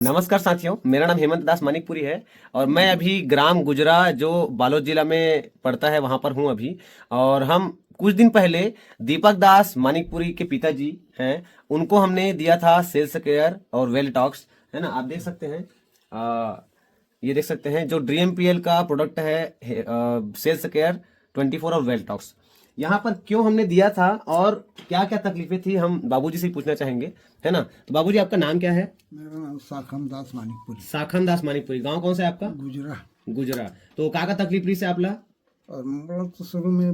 नमस्कार साथियों, मेरा नाम हेमंत दास मानिकपुरी है और मैं अभी ग्राम गुजरा जो बालोद जिला में पड़ता है वहां पर हूं अभी। और हम कुछ दिन पहले दीपक दास मानिकपुरी के पिताजी हैं, उनको हमने दिया था सेल्स केयर और वेल टॉक्स, है ना। आप देख सकते हैं, ये देख सकते हैं जो DMPL का प्रोडक्ट है, सेल्स केयर 24 और वेल टॉक्स। यहाँ पर क्यों हमने दिया था और क्या क्या तकलीफें थी, हम बाबूजी से पूछना चाहेंगे, है ना। तो बाबूजी, आपका नाम क्या है? मेरा नाम साखम दास मानिकपुरी। साखन दास मानिकपुरी। गांव कौन सा है आपका? गुजरा। गुजरा। तो का तकलीफ रही से आपला? और मतलब तो शुरू में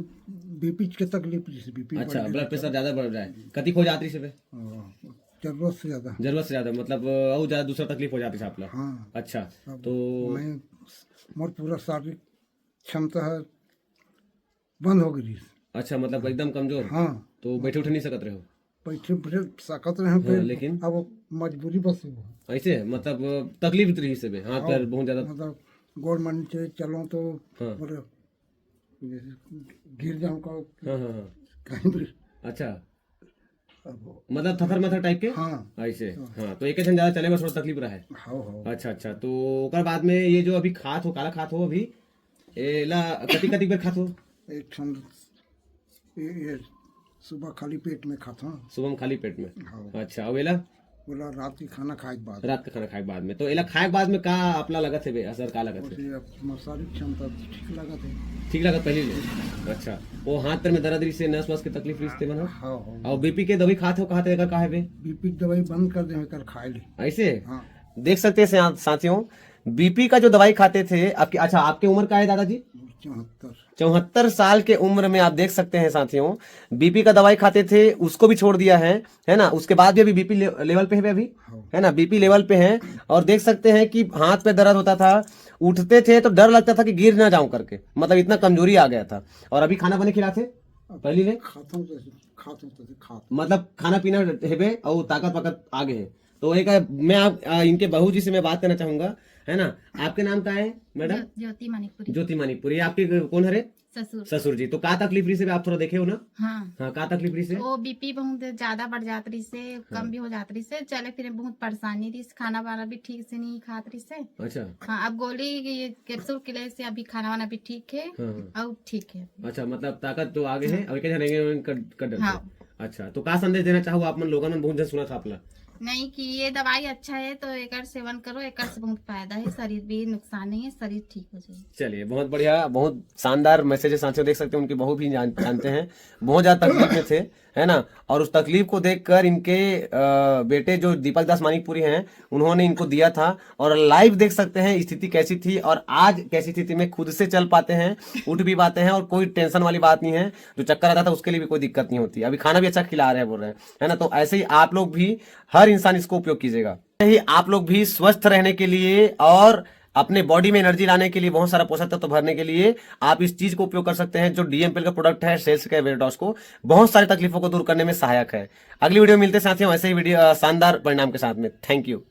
बीपी के तकलीफ से बीपी अच्छा, ब्लड प्रेशर ज्यादा बढ़ रहा है, कति हो जाती से? जरूरत से ज्यादा। जरूरत से ज्यादा मतलब और ज्यादा दूसरा तकलीफ हो जाती है आपला? हाँ। अच्छा, अब तो मैं मोर पूरा शारीरिक क्षमता है बंद हो गई। अच्छा, मतलब एकदम कमजोर? हाँ। तो बैठे उठे नहीं सकत रहे हो? बैठे बैठे सकत रहे हाँ, पे लेकिन अब मजबूरी बस वो ऐसे मतलब तकलीफ रही से हाथ पैर बहुत ज्यादा? मतलब गोड़ मन से चलो तो हाँ। मतलब जैसे गिर जाऊं का हाँ हाँ हाँ। कहीं भी। अच्छा, अब मतलब थथर मथर टाइप के? हाँ ऐसे। हाँ, तो एक ज्यादा चले में थोड़ा तकलीफ रहा है। हाँ अच्छा अच्छा, तो ओकर बाद में ये जो अभी खात हो, काला खात हो अभी, एला कति कति बेर खात हो? एक क्षण ये सुबह खाली पेट में खाता हूँ। सुबह में खाली पेट में? हाँ। अच्छा, और एला बोला रात की खाना खाए के बाद रात का खाना खाए के बाद में, तो एला खाए के बाद में का अपना लगत है बे, असर का लगत है? उसे अब शारीरिक क्षमता ठीक लगा थे। ठीक लगत पहले ले? अच्छा, वो हाथ पैर में दर्द रही से, नस वस के तकलीफ रही से बना? हाँ हाँ। और BP के दवाई खाते हो, कहते एकर का है बे? बीपी की दवाई बंद कर दे कर खाए ले। ऐसे? हाँ। देख सकते हैं साथियों, BP का जो दवाई खाते थे आपकी। अच्छा, आपकी उम्र क्या है दादाजी? 74। 74 साल के उम्र में आप देख सकते हैं साथियों, BP का दवाई खाते थे, उसको भी छोड़ दिया है ना। उसके बाद भी अभी BP लेवल पे है अभी, है ना, BP लेवल पे है। और देख सकते हैं कि हाथ पे दर्द होता था, उठते थे तो डर लगता था कि गिर ना जाऊं करके, मतलब इतना कमजोरी आ गया था। और अभी खाना बने खिलाते पहले ले, खाता हूँ खाता मतलब खाना पीना हेबे और ताकत वाकत आगे है। तो एक मैं आप इनके बहू जी से मैं बात करना चाहूंगा, है ना। आपके नाम क्या है मैडम? ज्योति मानिकपुरी। ज्योति मानिकपुरी। आपके कौन है रे? ससुर। ससुर जी। तो का तकलीफ रही से आप थोड़ा देखे हो ना? हाँ। हाँ, का तकलीफ रही से? वो बीपी बहुत ज्यादा बढ़ जात रही से, कम भी हो जात रही से, चले फिर बहुत परेशानी रही, खाना वाना भी ठीक से नहीं खात रही से। अच्छा। हाँ, अब गोली ये कैप्सूल के लिए से अभी खाना वाना भी ठीक है। हाँ। और ठीक है। अच्छा, मतलब ताकत तो आगे है और क्या जानेंगे कर डरते। हाँ। अच्छा, तो का संदेश देना चाहो आप मन लोगों ने? बहुत जन सुना था आपला नहीं कि ये दवाई अच्छा है तो एकर सेवन करो, एकर से बहुत फायदा है, शरीर भी नुकसान नहीं है, शरीर ठीक हो जाए। चलिए, बहुत बढ़िया, बहुत शानदार मैसेज है साथियों। देख सकते हैं उनकी बहू भी जानते हैं, बहुत ज्यादा तकलीफ में थे, है ना। और उस तकलीफ को देखकर इनके बेटे जो दीपक दास मानिकपुरी हैं, उन्होंने इनको दिया था। और लाइव देख सकते हैं स्थिति कैसी थी और आज कैसी स्थिति में खुद से चल पाते हैं, उठ भी पाते हैं और कोई टेंशन वाली बात नहीं है। जो चक्कर आता था उसके लिए भी कोई दिक्कत नहीं होती। अभी खाना भी अच्छा खिला रहे हैं, बोल रहे हैं, है ना। तो ऐसे ही आप लोग भी, हर इंसान इसको उपयोग कीजिएगा। ही आप लोग भी स्वस्थ रहने के लिए और अपने बॉडी में एनर्जी लाने के लिए, बहुत सारा पोषक तत्व भरने के लिए आप इस चीज को उपयोग कर सकते हैं। जो DMPL का प्रोडक्ट है, सेल्स के वेट लॉस को बहुत सारी तकलीफों को दूर करने में सहायक है। अगली वीडियो में मिलते हैं साथियों ऐसे ही वीडियो शानदार परिणाम के साथ में। Thank you.